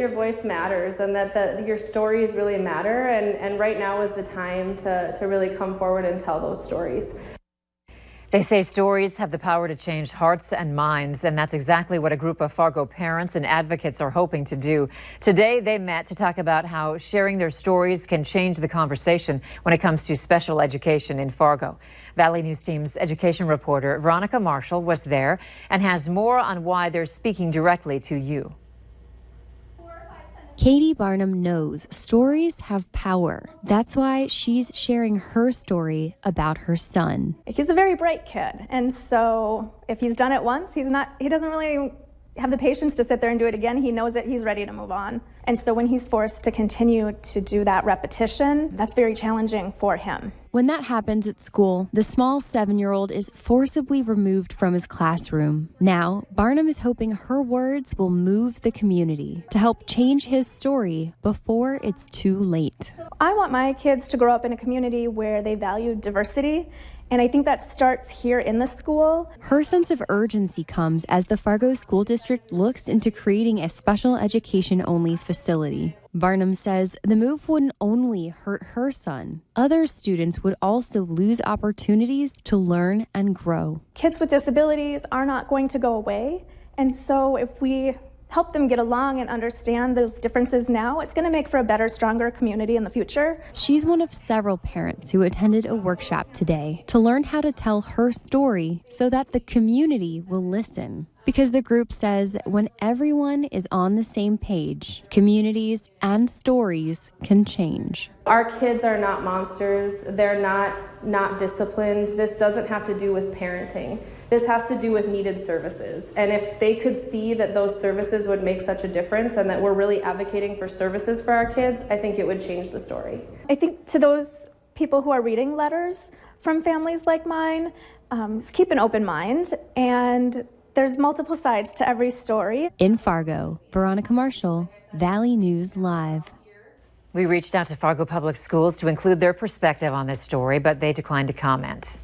your voice matters and that your stories really matter. And right now is the time to really come forward and tell those stories. They say stories have the power to change hearts and minds, and that's exactly what a group of Fargo parents and advocates are hoping to do. Today, they met to talk about how sharing their stories can change the conversation when it comes to special education in Fargo. Valley News Team's education reporter Veronica Marshall was there and has more on why they're speaking directly to you. Katie Barnum knows stories have power. That's why she's sharing her story about her son. He's a very bright kid, and so if he's done it once, he doesn't really have the patience to sit there and do it again. He knows that he's ready to move on. And so when he's forced to continue to do that repetition, that's very challenging for him. When that happens at school, the small 7-year-old is forcibly removed from his classroom. Now, Barnum is hoping her words will move the community to help change his story before it's too late. I want my kids to grow up in a community where they value diversity, and I think that starts here in the school. Her sense of urgency comes as the Fargo School District looks into creating a special education-only facility. Barnum says the move wouldn't only hurt her son. Other students would also lose opportunities to learn and grow. Kids with disabilities are not going to go away, and so if we help them get along and understand those differences now, it's going to make for a better, stronger community in the future. She's one of several parents who attended a workshop today to learn how to tell her story so that the community will listen. Because the group says when everyone is on the same page, communities and stories can change. Our kids are not monsters. They're not disciplined. This doesn't have to do with parenting. This has to do with needed services. And if they could see that those services would make such a difference and that we're really advocating for services for our kids, I think it would change the story. I think to those people who are reading letters from families like mine, keep an open mind, and there's multiple sides to every story. In Fargo, Veronica Marshall, Valley News Live. We reached out to Fargo Public Schools to include their perspective on this story, but they declined to comment.